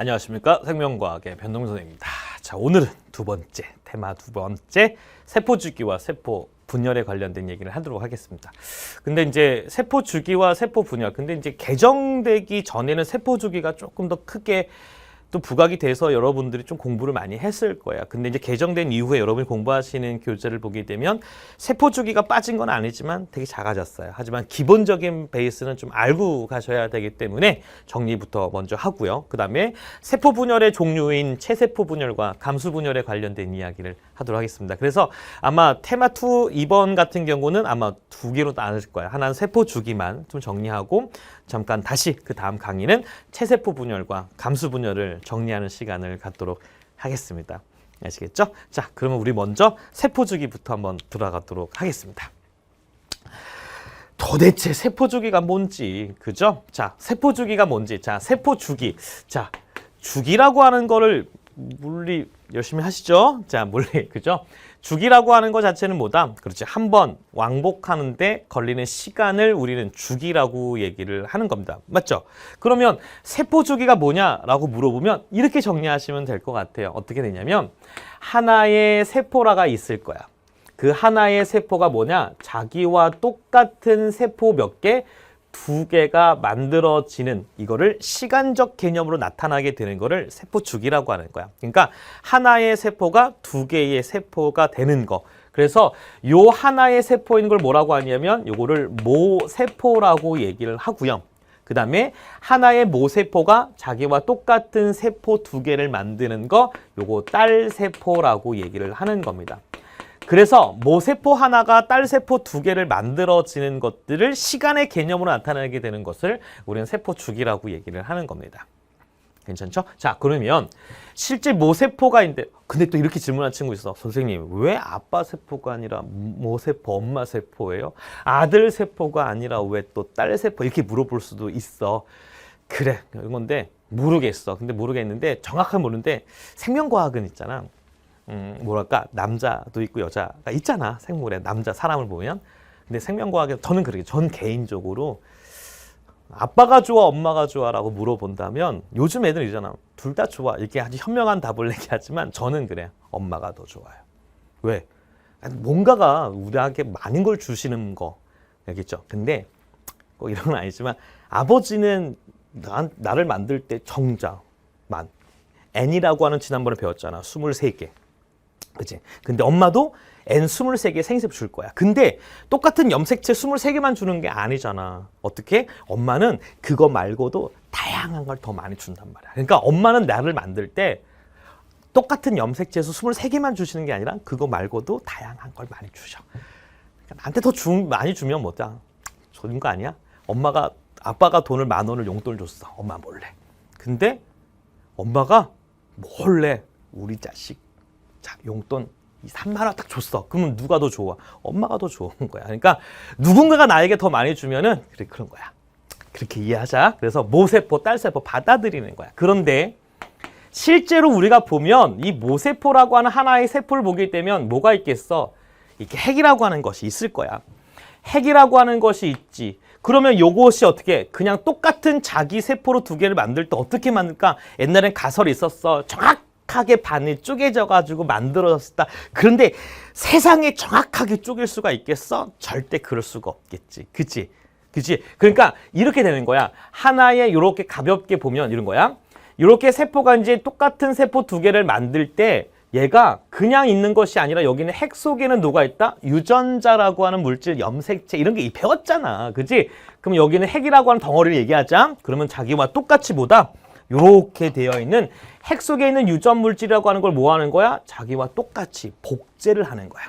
안녕하십니까. 생명과학의 변동선생입니다. 자, 오늘은 테마 두 번째 세포주기와 세포 분열에 관련된 얘기를 하도록 하겠습니다. 근데 이제 세포주기와 세포 분열, 근데 이제 개정되기 전에는 세포주기가 조금 더 크게 또 부각이 돼서 여러분들이 좀 공부를 많이 했을 거예요. 근데 이제 개정된 이후에 여러분이 공부하시는 교재를 보게 되면 세포주기가 빠진 건 아니지만 되게 작아졌어요. 하지만 기본적인 베이스는 좀 알고 가셔야 되기 때문에 정리부터 먼저 하고요. 그 다음에 세포 분열의 종류인 체세포 분열과 감수 분열에 관련된 이야기를 하도록 하겠습니다. 그래서 아마 테마 2 2번 같은 경우는 아마 두 개로 나눌 거예요. 하나는 세포주기만 좀 정리하고 잠깐 다시 그 다음 강의는 체세포 분열과 감수 분열을 정리하는 시간을 갖도록 하겠습니다. 아시겠죠? 자, 그러면 우리 먼저 세포주기부터 한번 들어가도록 하겠습니다. 도대체 세포주기가 뭔지, 그죠? 자, 세포주기가 뭔지. 자, 세포주기. 자, 주기라고 하는 거를 물리 열심히 하시죠? 자, 물리, 그죠? 주기라고 하는 것 자체는 뭐다? 그렇지. 한번 왕복하는데 걸리는 시간을 우리는 주기라고 얘기를 하는 겁니다. 맞죠? 그러면 세포 주기가 뭐냐라고 물어보면 이렇게 정리하시면 될 것 같아요. 어떻게 되냐면 하나의 세포라가 있을 거야. 그 하나의 세포가 뭐냐? 자기와 똑같은 세포 몇 개? 두 개가 만들어지는 이거를 시간적 개념으로 나타나게 되는 거를 세포주기라고 하는 거야. 그러니까 하나의 세포가 두 개의 세포가 되는 거. 그래서 요 하나의 세포인 걸 뭐라고 하냐면 요거를 모세포라고 얘기를 하고요. 그 다음에 하나의 모세포가 자기와 똑같은 세포 두 개를 만드는 거 요거 딸세포라고 얘기를 하는 겁니다. 그래서 모세포 하나가 딸세포 두 개를 만들어지는 것들을 시간의 개념으로 나타내게 되는 것을 우리는 세포주기라고 얘기를 하는 겁니다. 괜찮죠? 자, 그러면 실제 모세포가 있는데 근데 또 이렇게 질문한 친구 있어. 선생님, 왜 아빠 세포가 아니라 모세포, 엄마 세포예요? 아들 세포가 아니라 왜 또 딸 세포? 이렇게 물어볼 수도 있어. 그래, 이건데 모르겠어. 근데 모르겠는데 정확하게 모르는데 생명과학은 있잖아. 뭐랄까 남자도 있고 여자가 있잖아. 생물에 남자 사람을 보면. 근데 생명과학에 저는 그렇게 전 개인적으로 아빠가 좋아 엄마가 좋아라고 물어본다면 요즘 애들 있잖아. 둘 다 좋아. 이렇게 아주 현명한 답을 얘기하지만 저는 그래. 엄마가 더 좋아요. 왜? 뭔가가 우리에게 많은 걸 주시는 거 알겠죠? 근데 꼭 이런 건 아니지만 아버지는 나를 만들 때 정자만 N이라고 하는 지난번에 배웠잖아. 23개. 그치? 근데 엄마도 N 23개 생세포 줄 거야. 근데 똑같은 염색체 23개만 주는 게 아니잖아. 어떻게? 엄마는 그거 말고도 다양한 걸 더 많이 준단 말이야. 그러니까 엄마는 나를 만들 때 똑같은 염색체에서 23개만 주시는 게 아니라 그거 말고도 다양한 걸 많이 주셔. 그러니까 나한테 더 많이 주면 뭐다? 주는 거 아니야? 아빠가 돈을 10,000원을 용돈을 줬어. 엄마 몰래. 근데 엄마가 몰래 우리 자식 자 용돈 30,000원 딱 줬어. 그러면 누가 더 좋아? 엄마가 더 좋은 거야. 그러니까 누군가가 나에게 더 많이 주면은 그래 그런 거야. 그렇게 이해하자. 그래서 모세포, 딸세포 받아들이는 거야. 그런데 실제로 우리가 보면 이 모세포라고 하는 하나의 세포를 보게 되면 뭐가 있겠어? 이렇게 핵이라고 하는 것이 있을 거야. 핵이라고 하는 것이 있지. 그러면 요것이 어떻게 그냥 똑같은 자기 세포로 두 개를 만들 때 어떻게 만들까? 옛날엔 가설이 있었어. 정확하게 반이 쪼개져 가지고 만들어졌다. 그런데 세상에 정확하게 쪼갤 수가 있겠어? 절대 그럴 수가 없겠지. 그치? 그러니까 이렇게 되는 거야. 하나의 이렇게 가볍게 보면 이런 거야. 이렇게 세포가 이제 똑같은 세포 두 개를 만들 때 얘가 그냥 있는 것이 아니라 여기는 핵 속에는 뭐가 있다? 유전자라고 하는 물질, 염색체 이런 게 배웠잖아. 그지? 그럼 여기는 핵이라고 하는 덩어리를 얘기하자. 그러면 자기와 똑같이 뭐다? 이렇게 되어 있는 핵 속에 있는 유전 물질이라고 하는 걸 뭐 하는 거야? 자기와 똑같이 복제를 하는 거야.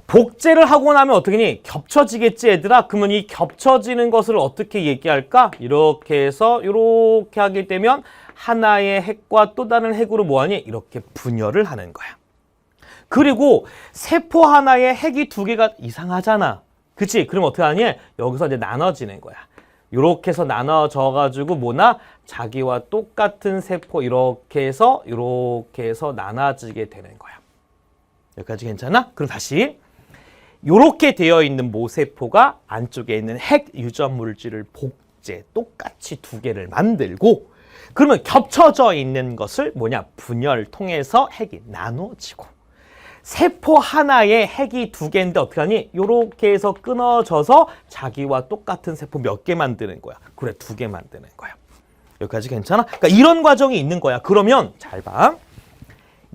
복제를 하고 나면 어떻게 니? 겹쳐지겠지 얘들아? 그러면 이 겹쳐지는 것을 어떻게 얘기할까? 이렇게 해서 이렇게 하게 되면 하나의 핵과 또 다른 핵으로 뭐하니? 이렇게 분열을 하는 거야. 그리고 세포 하나에 핵이 두 개가 이상하잖아. 그치? 그럼 어떻게 하니? 여기서 이제 나눠지는 거야. 이렇게 해서 나눠져 가지고 뭐나? 자기와 똑같은 세포 이렇게 해서 나눠지게 되는 거야. 여기까지 괜찮아? 그럼 다시 이렇게 되어 있는 모세포가 안쪽에 있는 핵 유전 물질을 복제 똑같이 두 개를 만들고 그러면 겹쳐져 있는 것을 뭐냐? 분열 통해서 핵이 나눠지고 세포 하나에 핵이 2개인데 어떻게 하니? 요렇게 해서 끊어져서 자기와 똑같은 세포 몇 개 만드는 거야. 그래, 2개 만드는 거야. 여기까지 괜찮아? 그러니까 이런 과정이 있는 거야. 그러면 잘 봐.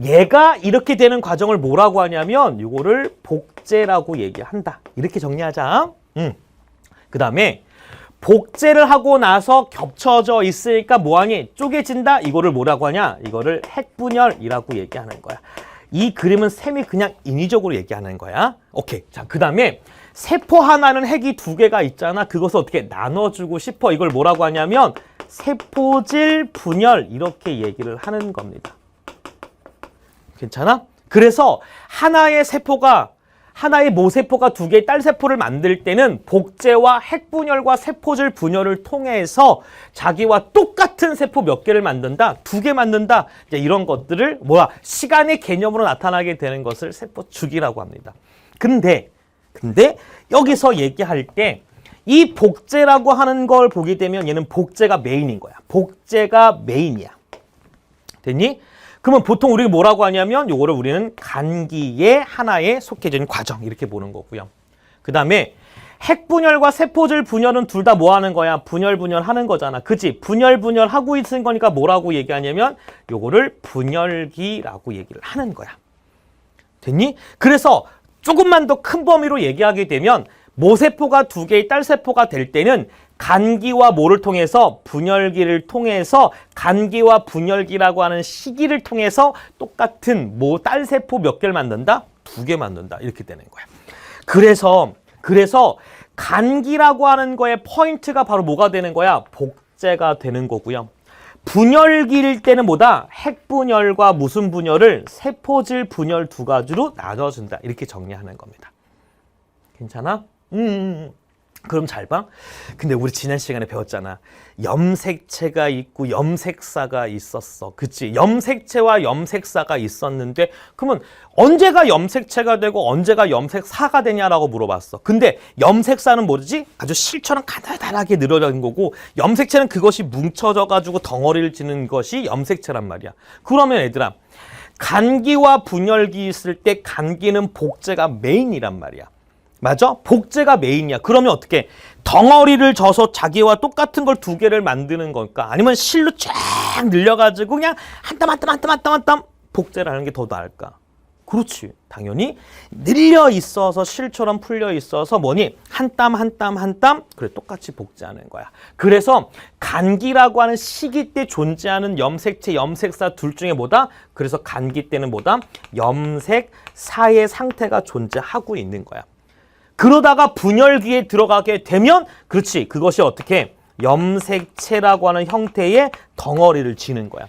얘가 이렇게 되는 과정을 뭐라고 하냐면 이거를 복제라고 얘기한다. 이렇게 정리하자. 그 다음에 복제를 하고 나서 겹쳐져 있으니까 뭐하니? 쪼개진다. 이거를 뭐라고 하냐? 이거를 핵분열이라고 얘기하는 거야. 이 그림은 쌤이 그냥 인위적으로 얘기하는 거야. 오케이. 자, 그 다음에 세포 하나는 핵이 2개가 있잖아. 그것을 어떻게 나눠주고 싶어. 이걸 뭐라고 하냐면 세포질 분열 이렇게 얘기를 하는 겁니다. 괜찮아? 그래서 하나의 모세포가 2개의 딸세포를 만들 때는 복제와 핵분열과 세포질 분열을 통해서 자기와 똑같은 세포 몇 개를 만든다? 2개 만든다. 이제 이런 것들을 시간의 개념으로 나타나게 되는 것을 세포 주기라고 합니다. 근데 여기서 얘기할 때 이 복제라고 하는 걸 보게 되면 얘는 복제가 메인인 거야. 복제가 메인이야. 됐니? 그러면 보통 우리가 뭐라고 하냐면 요거를 우리는 간기의 하나에 속해진 과정 이렇게 보는 거고요. 그 다음에 핵분열과 세포질 분열은 둘 다 뭐 하는 거야? 분열 하는 거잖아. 그치? 분열 하고 있는 거니까 뭐라고 얘기하냐면 요거를 분열기라고 얘기를 하는 거야. 됐니? 그래서 조금만 더 큰 범위로 얘기하게 되면 모세포가 2개의 딸세포가 될 때는 간기와 뭐를 통해서? 분열기를 통해서 간기와 분열기라고 하는 시기를 통해서 똑같은 딸세포 몇 개를 만든다? 2개 만든다. 이렇게 되는 거야. 그래서 간기라고 하는 거의 포인트가 바로 뭐가 되는 거야? 복제가 되는 거고요. 분열기일 때는 뭐다? 핵분열과 무슨 분열을? 세포질 분열 2가지로 나눠준다. 이렇게 정리하는 겁니다. 괜찮아? 그럼 잘 봐. 근데 우리 지난 시간에 배웠잖아. 염색체가 있고 염색사가 있었어. 그치? 염색체와 염색사가 있었는데 그러면 언제가 염색체가 되고 언제가 염색사가 되냐라고 물어봤어. 근데 염색사는 뭐지? 아주 실처럼 가느다랗게 늘어진 거고 염색체는 그것이 뭉쳐져 가지고 덩어리를 지는 것이 염색체란 말이야. 그러면 얘들아, 간기와 분열기 있을 때 간기는 복제가 메인이란 말이야. 맞아? 복제가 메인이야. 그러면 어떻게? 덩어리를 져서 자기와 똑같은 걸 2개를 만드는 걸까? 아니면 실로 쫙 늘려가지고 그냥 한 땀 복제를 하는 게 더 나을까? 그렇지. 당연히 늘려 있어서 실처럼 풀려 있어서 뭐니? 한 땀 그래 똑같이 복제하는 거야. 그래서 간기라고 하는 시기 때 존재하는 염색체, 염색사 둘 중에 뭐다? 그래서 간기 때는 뭐다? 염색사의 상태가 존재하고 있는 거야. 그러다가 분열기에 들어가게 되면 그렇지, 그것이 어떻게? 염색체라고 하는 형태의 덩어리를 지는 거야.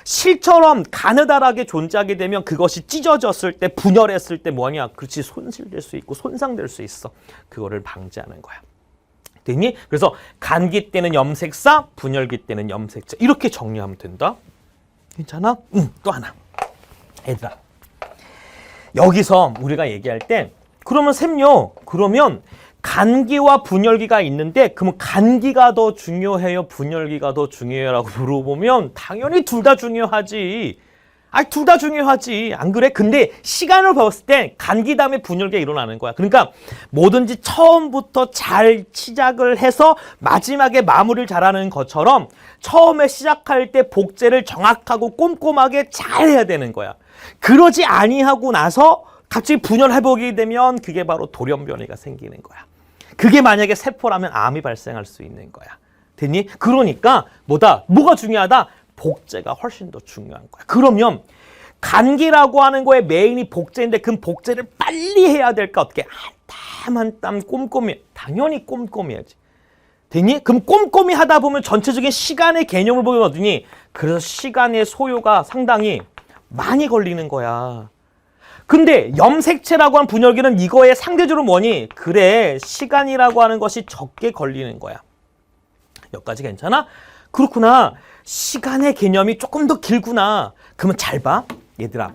실처럼 가느다랗게 존재하게 되면 그것이 찢어졌을 때, 분열했을 때 뭐냐? 그렇지, 손실될 수 있고 손상될 수 있어. 그거를 방지하는 거야. 됐니? 그래서 간기 때는 염색사, 분열기 때는 염색체. 이렇게 정리하면 된다. 괜찮아? 또 하나. 얘들아, 여기서 우리가 얘기할 때 그러면 그러면 간기와 분열기가 있는데 그러면 간기가 더 중요해요? 분열기가 더 중요해요? 라고 물어보면 당연히 둘 다 중요하지. 둘 다 중요하지. 안 그래? 근데 시간을 봤을 때 간기 다음에 분열기가 일어나는 거야. 그러니까 뭐든지 처음부터 잘 시작을 해서 마지막에 마무리를 잘하는 것처럼 처음에 시작할 때 복제를 정확하고 꼼꼼하게 잘 해야 되는 거야. 그러지 아니하고 나서 갑자기 분열해보게 되면 그게 바로 돌연변이가 생기는 거야. 그게 만약에 세포라면 암이 발생할 수 있는 거야. 됐니? 그러니까 뭐가 중요하다? 복제가 훨씬 더 중요한 거야. 그러면 간기라고 하는 거에 메인이 복제인데 그 복제를 빨리 해야 될까? 어떻게? 한 땀 꼼꼼히. 당연히 꼼꼼히 해야지. 됐니? 그럼 꼼꼼히 하다 보면 전체적인 시간의 개념을 보면 어떠니? 그래서 시간의 소요가 상당히 많이 걸리는 거야. 근데 염색체라고 하는 분열기는 이거에 상대적으로 뭐니? 그래, 시간이라고 하는 것이 적게 걸리는 거야. 여기까지 괜찮아? 그렇구나. 시간의 개념이 조금 더 길구나. 그러면 잘 봐. 얘들아,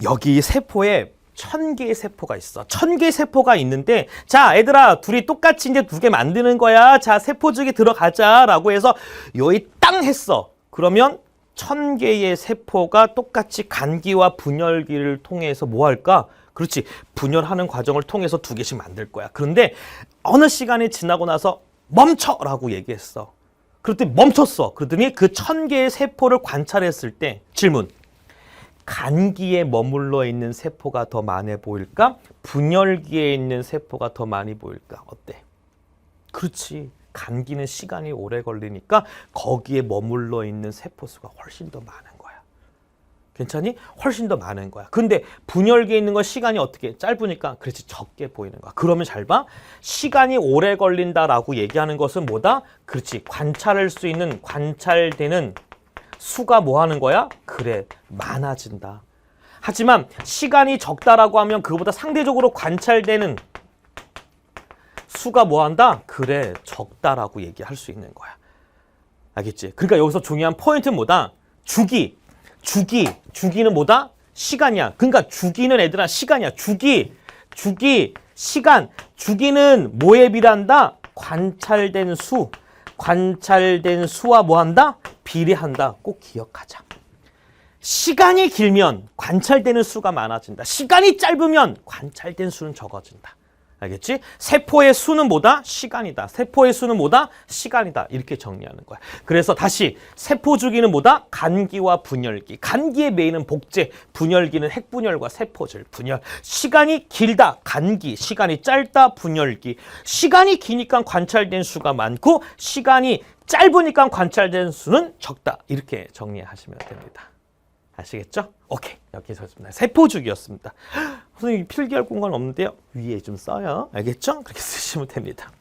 여기 세포에 1000개의 세포가 있어. 1000개의 세포가 있는데 자, 얘들아, 둘이 똑같이 이제 2개 만드는 거야. 자, 세포주기 들어가자 라고 해서 요이 땅 했어. 그러면 1000개의 세포가 똑같이 간기와 분열기를 통해서 뭐 할까? 그렇지. 분열하는 과정을 통해서 2개씩 만들 거야. 그런데 어느 시간이 지나고 나서 멈춰라고 얘기했어. 그랬더니 멈췄어. 그러더니 그 1000개의 세포를 관찰했을 때 질문. 간기에 머물러 있는 세포가 더 많아 보일까? 분열기에 있는 세포가 더 많이 보일까? 어때? 그렇지. 간기는 시간이 오래 걸리니까 거기에 머물러 있는 세포 수가 훨씬 더 많은 거야. 괜찮니? 훨씬 더 많은 거야. 근데 분열기에 있는 건 시간이 어떻게 짧으니까 그렇지 적게 보이는 거야. 그러면 잘 봐. 시간이 오래 걸린다라고 얘기하는 것은 뭐다? 그렇지. 관찰할 수 있는 관찰되는 수가 뭐 하는 거야? 그래. 많아진다. 하지만 시간이 적다라고 하면 그거보다 상대적으로 관찰되는 수가 뭐 한다? 그래. 적다라고 얘기할 수 있는 거야. 알겠지? 그러니까 여기서 중요한 포인트는 뭐다? 주기는 뭐다? 시간이야. 그러니까 주기는 애들아 시간이야. 시간. 주기는 뭐에 비례한다? 관찰된 수와 뭐 한다? 비례한다. 꼭 기억하자. 시간이 길면 관찰되는 수가 많아진다. 시간이 짧으면 관찰된 수는 적어진다. 알겠지? 세포의 수는 뭐다? 시간이다. 세포의 수는 뭐다? 시간이다. 이렇게 정리하는 거야. 그래서 다시 세포 주기는 뭐다? 간기와 분열기. 간기의 메인은 복제, 분열기는 핵분열과 세포질, 분열. 시간이 길다, 간기. 시간이 짧다, 분열기. 시간이 기니까 관찰된 수가 많고 시간이 짧으니까 관찰된 수는 적다. 이렇게 정리하시면 됩니다. 아시겠죠? 오케이. 여기서 세포주기였습니다. 선생님 필기할 공간 없는데요? 위에 좀 써요. 알겠죠? 그렇게 쓰시면 됩니다.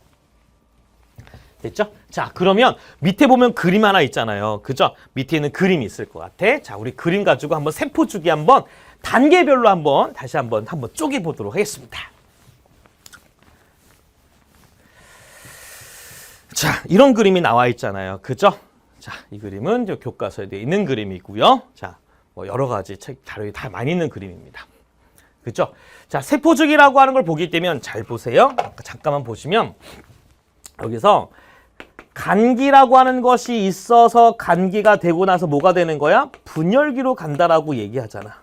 됐죠? 자, 그러면 밑에 보면 그림 하나 있잖아요. 그죠? 밑에는 그림이 있을 것 같아. 자, 우리 그림 가지고 한번 세포주기 한번 단계별로 한번 다시 한번 쪼개 보도록 하겠습니다. 자, 이런 그림이 나와 있잖아요. 그죠? 자, 이 그림은 교과서에 되어 있는 그림이고요. 자, 뭐 여러 가지 책 자료에 다 많이 있는 그림입니다. 그죠? 자, 세포주기라고 하는 걸 보게 되면 잘 보세요. 잠깐만 보시면 여기서 간기라고 하는 것이 있어서 간기가 되고 나서 뭐가 되는 거야? 분열기로 간다라고 얘기하잖아.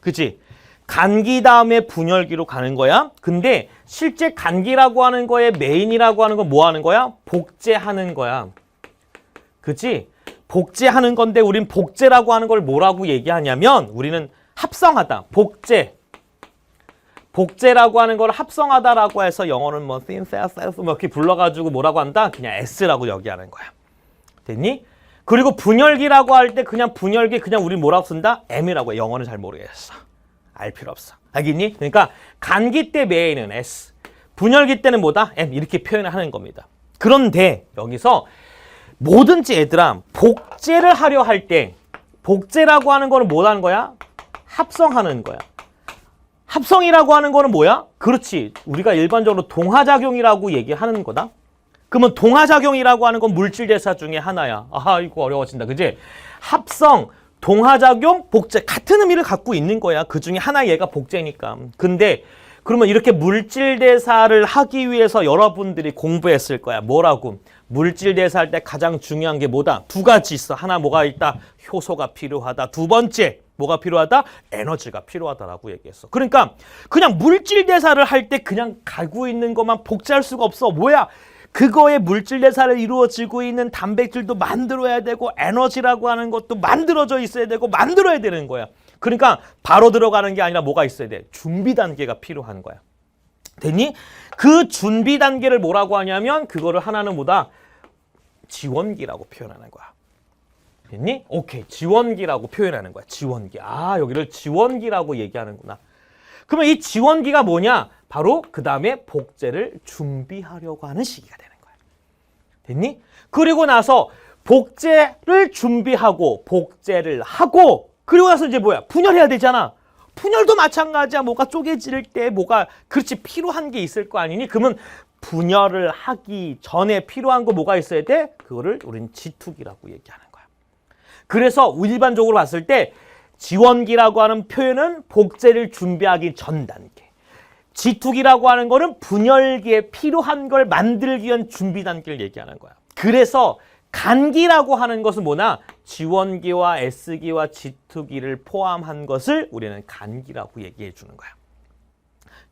그치? 간기 다음에 분열기로 가는 거야. 근데 실제 간기라고 하는 거에 메인이라고 하는 건 뭐 하는 거야? 복제하는 거야. 그치? 복제하는 건데 우린 복제라고 하는 걸 뭐라고 얘기하냐면 우리는 합성하다. 복제라고 하는 걸 합성하다라고 해서 영어는 뭐 synthesis 뭐 이렇게 불러가지고 뭐라고 한다? 그냥 S라고 여기하는 거야. 됐니? 그리고 분열기라고 할 때 그냥 분열기 그냥 우리 뭐라고 쓴다? M이라고 해. 영어는 잘 모르겠어. 알 필요 없어. 알겠니? 그러니까 간기 때 메인은 S, 분열기 때는 뭐다? M 이렇게 표현을 하는 겁니다. 그런데 여기서 뭐든지 얘들아 복제를 하려 할 때 복제라고 하는 거는 뭐 하는 거야? 합성하는 거야. 합성이라고 하는 거는 뭐야? 그렇지. 우리가 일반적으로 동화작용이라고 얘기하는 거다. 그러면 동화작용이라고 하는 건 물질 대사 중에 하나야. 아하, 이거 어려워진다. 그지? 합성, 동화작용, 복제 같은 의미를 갖고 있는 거야. 그 중에 하나 얘가 복제니까. 근데 그러면 이렇게 물질 대사를 하기 위해서 여러분들이 공부했을 거야. 뭐라고? 물질 대사할 때 가장 중요한 게 뭐다? 2가지 있어. 하나 뭐가 있다? 효소가 필요하다. 2번째 뭐가 필요하다? 에너지가 필요하다라고 얘기했어. 그러니까 그냥 물질 대사를 할 때 그냥 가고 있는 것만 복제할 수가 없어. 뭐야? 그거에 물질 대사를 이루어지고 있는 단백질도 만들어야 되고 에너지라고 하는 것도 만들어져 있어야 되고 만들어야 되는 거야. 그러니까 바로 들어가는 게 아니라 뭐가 있어야 돼? 준비 단계가 필요한 거야. 됐니? 그 준비 단계를 뭐라고 하냐면 그거를 하나는 뭐다? 지원기라고 표현하는 거야. 됐니? 오케이. 지원기라고 표현하는 거야. 지원기. 아, 여기를 지원기라고 얘기하는구나. 그러면 이 지원기가 뭐냐? 바로 그 다음에 복제를 준비하려고 하는 시기가 되는 거야. 됐니? 그리고 나서 복제를 준비하고 복제를 하고 그리고 나서 이제 뭐야? 분열해야 되잖아. 분열도 마찬가지야. 뭐가 쪼개질 때 뭐가 그렇지 필요한 게 있을 거 아니니? 그러면 분열을 하기 전에 필요한 거 뭐가 있어야 돼? 그거를 우리는 지투기라고 얘기하는 거야. 그래서 일반적으로 봤을 때 지원기라고 하는 표현은 복제를 준비하기 전 단계. 지투기라고 하는 거는 분열기에 필요한 걸 만들기 위한 준비 단계를 얘기하는 거야. 그래서 간기라고 하는 것은 뭐냐? 지원기와 S기와 G2기를 포함한 것을 우리는 간기라고 얘기해 주는 거야.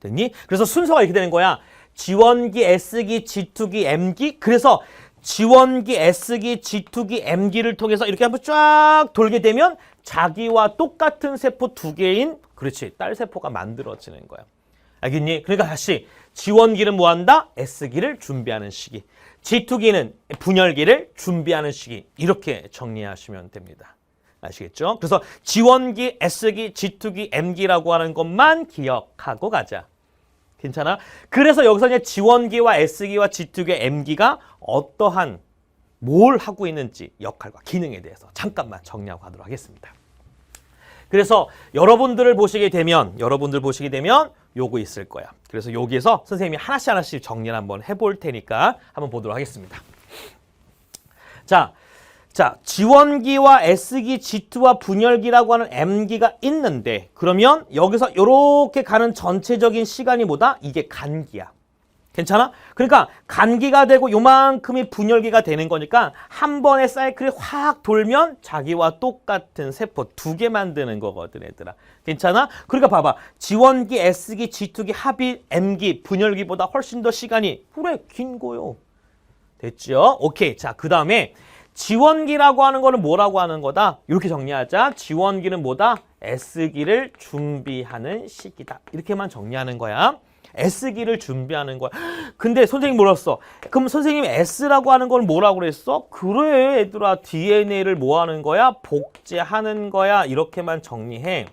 됐니? 그래서 순서가 이렇게 되는 거야. 지원기, S기, G2기, M기. 그래서 지원기, S기, G2기, M기를 통해서 이렇게 한번 쫙 돌게 되면 자기와 똑같은 세포 두 개인, 그렇지, 딸 세포가 만들어지는 거야. 알겠니? 그러니까 다시 지원기는 뭐한다? S기를 준비하는 시기. G2기는 분열기를 준비하는 시기. 이렇게 정리하시면 됩니다. 아시겠죠? 그래서 지원기, S기, G2기, M기라고 하는 것만 기억하고 가자. 괜찮아? 그래서 여기서 이제 지원기와 S기와 G2기, M기가 어떠한 뭘 하고 있는지 역할과 기능에 대해서 잠깐만 정리하고 가도록 하겠습니다. 그래서 여러분들 보시게 되면 요거 있을 거야. 그래서 여기에서 선생님이 하나씩 정리를 한번 해볼 테니까 한번 보도록 하겠습니다. 자, 지원기와 S기, G2와 분열기라고 하는 M기가 있는데 그러면 여기서 이렇게 가는 전체적인 시간이 뭐다? 이게 간기야. 괜찮아? 그러니까 간기가 되고 요만큼이 분열기가 되는 거니까 한 번의 사이클이 확 돌면 자기와 똑같은 세포 두 개 만드는 거거든, 얘들아. 괜찮아? 그러니까 봐봐. 지원기, S기, G2기 합이 M기, 분열기보다 훨씬 더 시간이 그래, 긴 거요. 됐죠? 오케이. 자, 그 다음에 지원기라고 하는 거는 뭐라고 하는 거다? 이렇게 정리하자. 지원기는 뭐다? S기를 준비하는 시기다. 이렇게만 정리하는 거야. S기를 준비하는 거야. 근데 선생님 뭐랬어? 그럼 선생님이 S라고 하는 건 뭐라고 그랬어? 그래, 얘들아. DNA를 뭐 하는 거야? 복제하는 거야. 이렇게만 정리해.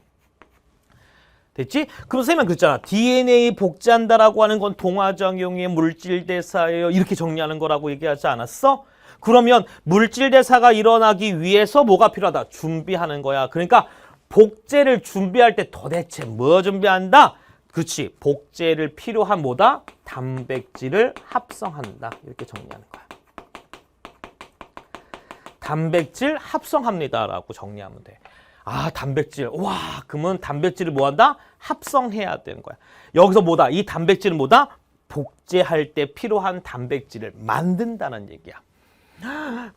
됐지? 그럼 선생님은 그랬잖아. DNA 복제한다라고 하는 건 동화작용의 물질대사예요. 이렇게 정리하는 거라고 얘기하지 않았어? 그러면 물질대사가 일어나기 위해서 뭐가 필요하다? 준비하는 거야. 그러니까 복제를 준비할 때 도대체 뭐 준비한다? 그렇지. 복제를 필요한 뭐다? 단백질을 합성한다. 이렇게 정리하는 거야. 단백질 합성합니다라고 정리하면 돼. 아, 단백질. 와, 그러면 단백질을 뭐한다? 합성해야 되는 거야. 여기서 뭐다? 이 단백질은 뭐다? 복제할 때 필요한 단백질을 만든다는 얘기야.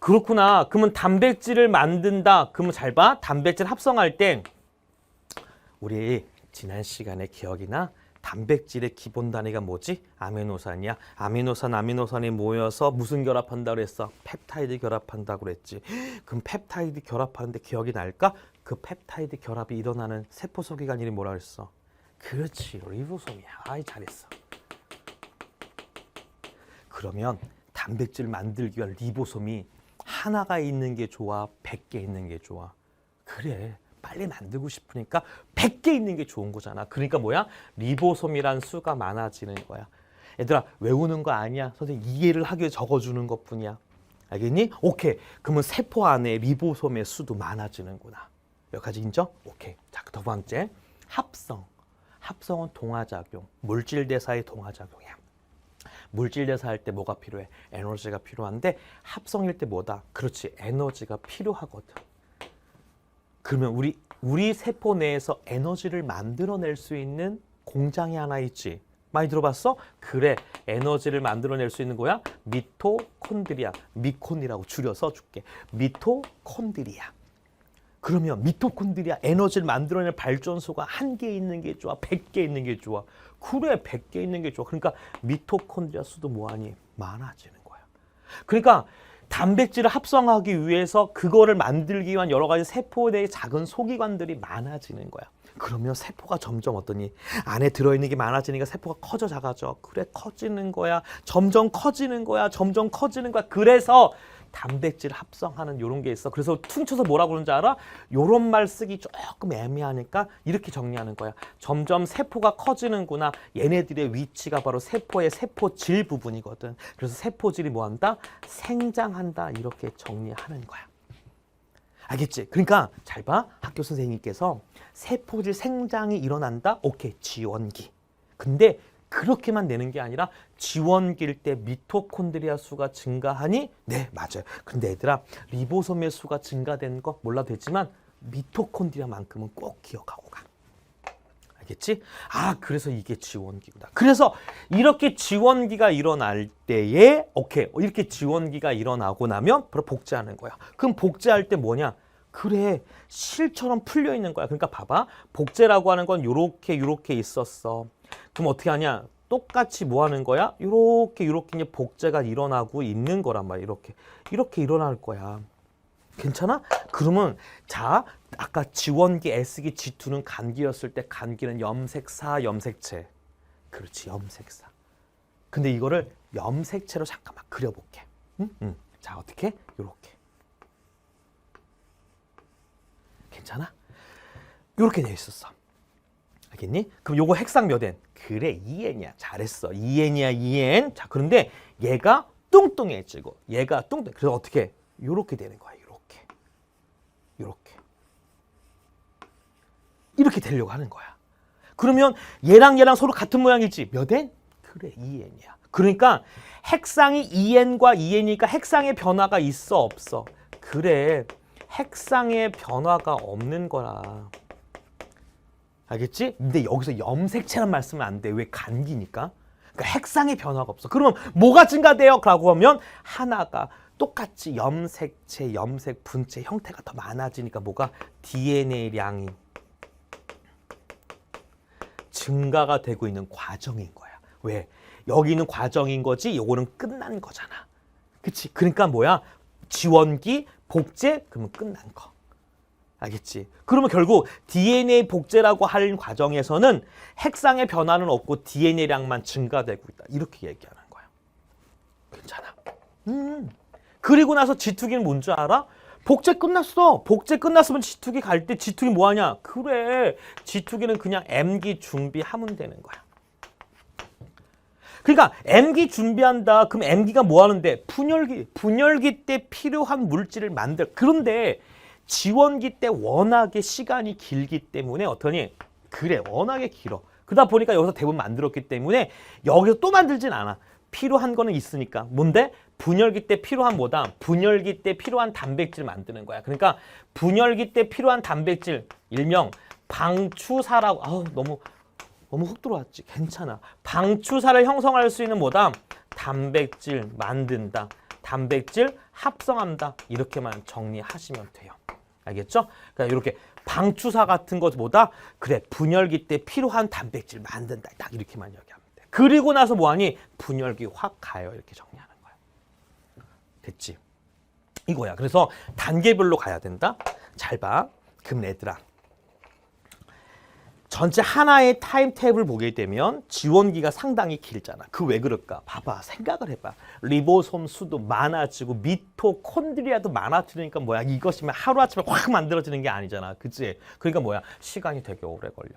그렇구나. 그러면 단백질을 만든다. 그러면 잘 봐. 단백질 합성할 때 우리 지난 시간에 기억이나? 단백질의 기본 단위가 뭐지? 아미노산이야. 아미노산이 모여서 무슨 결합한다고 그랬어? 펩타이드 결합한다고 그랬지. 그럼 펩타이드 결합하는데 기억이 날까? 그 펩타이드 결합이 일어나는 세포 소기관 이름이 뭐라 그랬어? 그렇지, 리보솜이야. 아이, 잘했어. 그러면 단백질 만들기 위한 리보솜이 하나가 있는 게 좋아? 100개 있는 게 좋아? 그래, 빨리 만들고 싶으니까 100개 있는 게 좋은 거잖아. 그러니까 뭐야? 리보솜이란 수가 많아지는 거야. 얘들아, 외우는 거 아니야. 선생님 이해를 하기 위해 적어주는 것뿐이야. 알겠니? 오케이. 그러면 세포 안에 리보솜의 수도 많아지는구나. 여기까지 인정? 오케이. 자, 두 번째. 합성. 합성은 동화작용. 물질대사의 동화작용이야. 물질대사 할 때 뭐가 필요해? 에너지가 필요한데 합성일 때 뭐다? 그렇지, 에너지가 필요하거든. 그러면 우리 세포 내에서 에너지를 만들어낼 수 있는 공장이 하나 있지. 많이 들어봤어? 그래, 에너지를 만들어낼 수 있는 거야? 미토콘드리아. 미콘이라고 줄여 써줄게. 미토콘드리아. 그러면 미토콘드리아 에너지를 만들어낼 발전소가 1개 있는 게 좋아? 100개 있는 게 좋아? 그래, 100개 있는 게 좋아. 그러니까 미토콘드리아 수도 뭐하니? 많아지는 거야. 그러니까 단백질을 합성하기 위해서 그거를 만들기 위한 여러 가지 세포 내의 작은 소기관들이 많아지는 거야. 그러면 세포가 점점 어떠니? 안에 들어있는 게 많아지니까 세포가 커져 작아져. 그래, 커지는 거야. 점점 커지는 거야. 점점 커지는 거야. 그래서 단백질 합성하는 이런 게 있어. 그래서 퉁쳐서 뭐라고 그러는지 알아? 이런 말 쓰기 조금 애매하니까 이렇게 정리하는 거야. 점점 세포가 커지는구나. 얘네들의 위치가 바로 세포의 세포질 부분이거든. 그래서 세포질이 뭐한다? 생장한다. 이렇게 정리하는 거야. 알겠지? 그러니까 잘 봐. 학교 선생님께서 세포질 생장이 일어난다? 오케이, 지원기. 근데 그렇게만 내는 게 아니라 지원기일 때 미토콘드리아 수가 증가하니? 네, 맞아요. 근데 얘들아, 리보솜의 수가 증가된 거 몰라도 되지만 미토콘드리아만큼은 꼭 기억하고 가. 알겠지? 아, 그래서 이게 지원기구나. 그래서 이렇게 지원기가 일어날 때에 오케이, 이렇게 지원기가 일어나고 나면 바로 복제하는 거야. 그럼 복제할 때 뭐냐? 그래, 실처럼 풀려 있는 거야. 그러니까 봐봐. 복제라고 하는 건 요렇게 있었어. 그럼 어떻게 하냐? 똑같이 뭐 하는 거야? 요렇게 이제 복제가 일어나고 있는 거란 말이야. 이렇게 일어날 거야. 괜찮아? 그러면 자, 아까 지원기, S기, G2는 간기였을 때 간기는 염색사, 염색체. 그렇지, 염색사. 근데 이거를 염색체로 잠깐만 그려볼게. 응? 자, 어떻게? 요렇게. 괜찮아? 요렇게 돼 있었어. 알겠니? 그럼 요거 핵상 몇 N? 그래, 2N이야. 잘했어. 2N이야, 2N. 자, 그런데 얘가 뚱뚱해지고 얘가 그래서 어떻게? 요렇게 되는 거야. 이렇게 되려고 하는 거야. 그러면 얘랑 서로 같은 모양이지. 몇 N? 그래, 2N이야. 그러니까 핵상이 2N과 2N이니까 핵상의 변화가 있어, 없어? 그래, 핵상의 변화가 없는 거라. 알겠지? 근데 여기서 염색체란 말씀은 안 돼. 왜? 간기니까. 그러니까 핵상의 변화가 없어. 그러면 뭐가 증가돼요? 라고 하면 하나가 똑같이 염색체, 염색 분체 형태가 더 많아지니까 뭐가? DNA량이 증가가 되고 있는 과정인 거야. 왜? 여기는 과정인 거지, 요거는 끝난 거잖아. 그치? 그러니까 뭐야? 지원기, 복제, 그러면 끝난 거. 알겠지? 그러면 결국 DNA 복제라고 하는 과정에서는 핵상의 변화는 없고 DNA량만 증가되고 있다. 이렇게 얘기하는 거야. 괜찮아? 그리고 나서 G2기는 뭔지 알아? 복제 끝났어. 복제 끝났으면 G2기 갈 때 G2기 뭐 하냐? 그래, G2기는 그냥 M기 준비하면 되는 거야. 그러니까 M기 준비한다. 그럼 M기가 뭐 하는데? 분열기 때 필요한 물질을 만들. 그런데 지원기 때 워낙에 시간이 길기 때문에 어떠니? 그래, 워낙에 길어. 그러다 보니까 여기서 대부분 만들었기 때문에 여기서 또 만들진 않아. 필요한 거는 있으니까. 뭔데? 분열기 때 필요한 뭐다? 분열기 때 필요한 단백질 만드는 거야. 그러니까 분열기 때 필요한 단백질, 일명 방추사라고. 아우, 너무 훅 들어왔지. 괜찮아. 방추사를 형성할 수 있는 뭐다? 단백질 만든다. 단백질 합성한다. 이렇게만 정리하시면 돼요. 알겠죠? 그러니까 이렇게 방추사 같은 것보다 그래, 분열기 때 필요한 단백질 만든다. 딱 이렇게만 얘기하면 돼. 그리고 나서 뭐하니? 분열기 확 가요. 이렇게 정리하는 거야. 됐지? 이거야. 그래서 단계별로 가야 된다. 잘 봐. 그럼 얘들아, 전체 하나의 타임테이블 보게 되면 지원기가 상당히 길잖아. 그 왜 그럴까? 봐봐. 생각을 해봐. 리보솜 수도 많아지고 미토콘드리아도 많아지니까 뭐야? 이것이 하루아침에 확 만들어지는 게 아니잖아. 그치? 그러니까 뭐야? 시간이 되게 오래 걸려.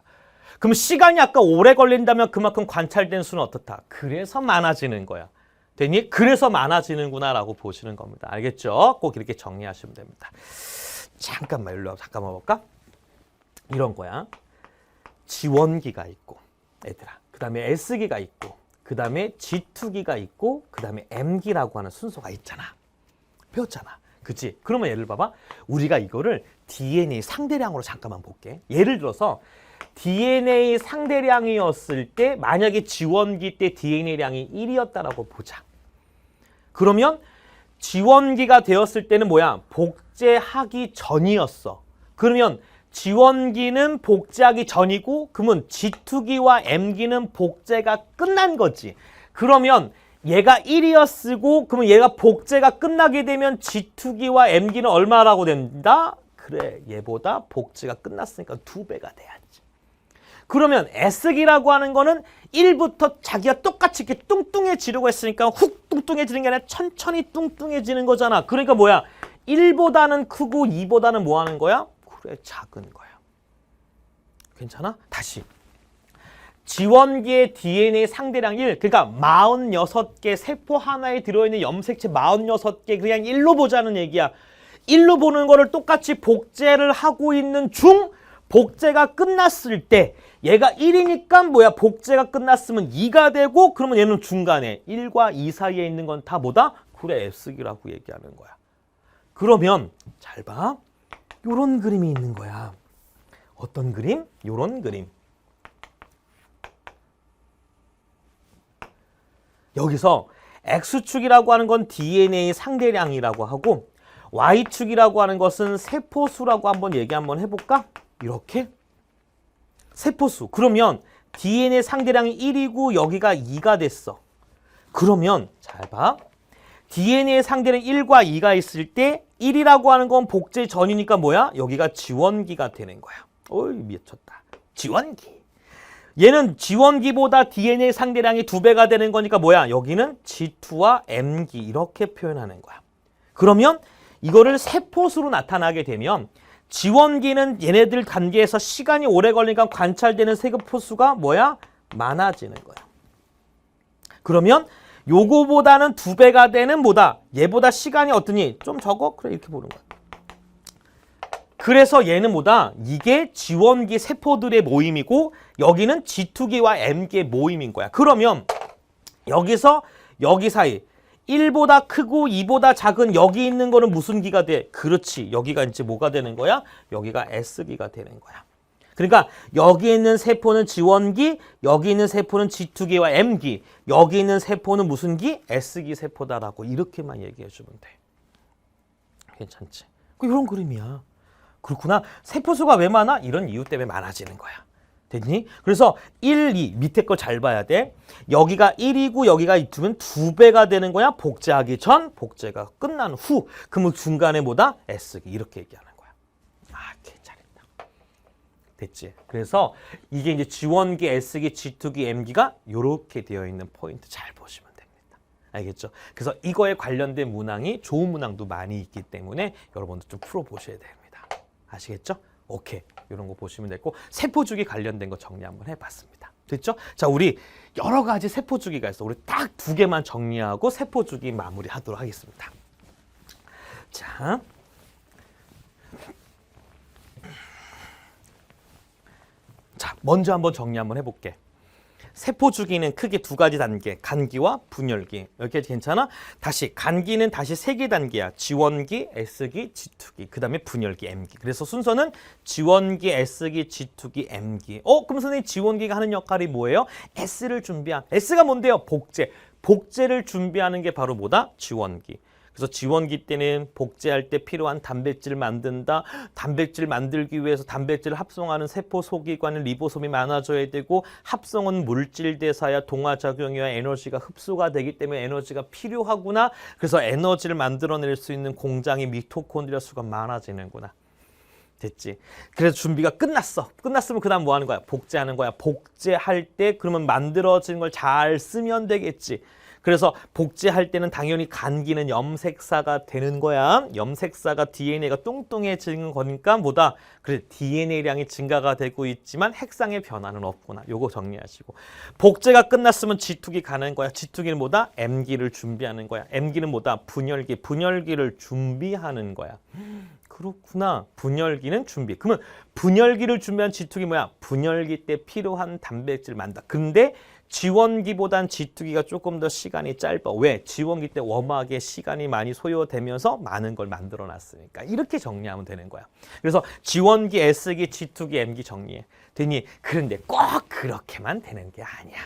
그럼 시간이 아까 오래 걸린다면 그만큼 관찰된 수는 어떻다? 그래서 많아지는 거야. 되니? 그래서 많아지는구나 라고 보시는 겁니다. 알겠죠? 꼭 이렇게 정리하시면 됩니다. 잠깐만 일로 와서 잠깐만 볼까? 이런 거야. 지원기가 있고, 얘들아. 그 다음에 S기가 있고, 그 다음에 G2기가 있고, 그 다음에 M기라고 하는 순서가 있잖아. 배웠잖아. 그치? 그러면 예를 봐봐. 우리가 이거를 DNA 상대량으로 잠깐만 볼게. 예를 들어서 DNA 상대량이었을 때 만약에 지원기 때 DNA량이 1이었다라고 보자. 그러면 지원기가 되었을 때는 뭐야? 복제하기 전이었어. 그러면 지원기는 복제하기 전이고 그러면 G2기와 M기는 복제가 끝난 거지. 그러면 얘가 1이었고 그러면 얘가 복제가 끝나게 되면 G2기와 M기는 얼마라고 된다? 그래, 얘보다 복제가 끝났으니까 2배가 돼야지. 그러면 S기라고 하는 거는 1부터 자기가 똑같이 이렇게 뚱뚱해지려고 했으니까 훅 뚱뚱해지는 게 아니라 천천히 뚱뚱해지는 거잖아. 그러니까 뭐야? 1보다는 크고 2보다는 뭐 하는 거야? 그래, 작은 거야. 괜찮아? 다시. 지원기의 DNA 상대량 1, 그러니까 46개 세포 하나에 들어있는 염색체 46개 그냥 1로 보자는 얘기야. 1로 보는 거를 똑같이 복제를 하고 있는 중 복제가 끝났을 때 얘가 1이니까 뭐야? 복제가 끝났으면 2가 되고 그러면 얘는 중간에 1과 2 사이에 있는 건 다 뭐다? 그래, S기라고 얘기하는 거야. 그러면 잘 봐. 요런 그림이 있는 거야. 어떤 그림? 요런 그림. 여기서 X축이라고 하는 건 DNA 상대량이라고 하고 Y축이라고 하는 것은 세포수라고 한번 얘기 한번 해볼까? 이렇게 세포수. 그러면 DNA 상대량이 1이고 여기가 2가 됐어. 그러면 잘 봐. DNA 상대량 1과 2가 있을 때 1이라고 하는 건 복제 전이니까 뭐야? 여기가 지원기가 되는 거야. 어이 미쳤다. 지원기. 얘는 지원기보다 DNA 상대량이 2배가 되는 거니까 뭐야? 여기는 G2와 M기 이렇게 표현하는 거야. 그러면 이거를 세포수로 나타나게 되면 지원기는 얘네들 단계에서 시간이 오래 걸리니까 관찰되는 세포수가 뭐야? 많아지는 거야. 그러면 요거보다는 2배가 되는 뭐다? 얘보다 시간이 어떠니? 좀 적어? 그래 이렇게 보는 거야. 그래서 얘는 뭐다? 이게 지원기 세포들의 모임이고 여기는 G2기와 M기의 모임인 거야. 그러면 여기서 여기 사이 1보다 크고 2보다 작은 여기 있는 거는 무슨 기가 돼? 그렇지. 여기가 이제 뭐가 되는 거야? 여기가 S기가 되는 거야. 그러니까 여기 있는 세포는 지원기, 여기 있는 세포는 G2기와 M기, 여기 있는 세포는 무슨 기? S기 세포다라고 이렇게만 얘기해 주면 돼. 괜찮지? 이런 그림이야. 그렇구나. 세포수가 왜 많아? 이런 이유 때문에 많아지는 거야. 됐니? 그래서 1, 2 밑에 거 잘 봐야 돼. 여기가 1이고 여기가 2면 2배가 되는 거야. 복제하기 전, 복제가 끝난 후. 그러면 중간에 뭐다? S기 이렇게 얘기하는 거야. 아, 잘했다. 됐지? 그래서 이게 이제 지원기, S기, G2기, M기가 이렇게 되어 있는 포인트 잘 보시면 됩니다. 알겠죠? 그래서 이거에 관련된 문항이 좋은 문항도 많이 있기 때문에 여러분도 좀 풀어보셔야 됩니다. 아시겠죠? 오케이. 이런 거 보시면 되고 세포주기 관련된 거 정리 한번 해봤습니다. 됐죠? 자, 우리 여러 가지 세포주기가 있어. 우리 딱 2개만 정리하고 세포주기 마무리하도록 하겠습니다. 자, 먼저 한번 정리 한번 해볼게. 세포 주기는 크게 2가지 단계, 간기와 분열기. 이렇게 괜찮아? 다시 간기는 다시 3개 단계야. 지원기, S기, G2기. 그 다음에 분열기, M기. 그래서 순서는 지원기, S기, G2기, M기. 그럼 선생님 지원기가 하는 역할이 뭐예요? S를 준비한. S가 뭔데요? 복제. 복제를 준비하는 게 바로 뭐다? 지원기. 그래서 지원기 때는 복제할 때 필요한 단백질을 만든다. 단백질 만들기 위해서 단백질을 합성하는 세포 소기관은 리보솜이 많아져야 되고 합성은 물질 대사야 동화작용이야 에너지가 흡수가 되기 때문에 에너지가 필요하구나. 그래서 에너지를 만들어낼 수 있는 공장이 미토콘드리아 수가 많아지는구나. 됐지? 그래서 준비가 끝났어. 끝났으면 그 다음 뭐 하는 거야? 복제하는 거야. 복제할 때 그러면 만들어진 걸 잘 쓰면 되겠지. 그래서 복제할 때는 당연히 간기는 염색사가 되는 거야. 염색사가 DNA가 뚱뚱해지는 거니까 뭐다? 그래, DNA량이 증가가 되고 있지만 핵상의 변화는 없구나. 요거 정리하시고. 복제가 끝났으면 G2기 가는 거야. G2기는 뭐다? M기를 준비하는 거야. M기는 뭐다? 분열기. 분열기를 준비하는 거야. 그렇구나. 분열기는 준비. 그러면 분열기를 준비한 G2기 뭐야? 분열기 때 필요한 단백질을 만든다. 근데 지원기보단 G2기가 조금 더 시간이 짧아. 왜? 지원기 때 워낙에 시간이 많이 소요되면서 많은 걸 만들어 놨으니까. 이렇게 정리하면 되는 거야. 그래서 지원기, S기, G2기, M기 정리해. 되니? 그런데 꼭 그렇게만 되는 게 아니야.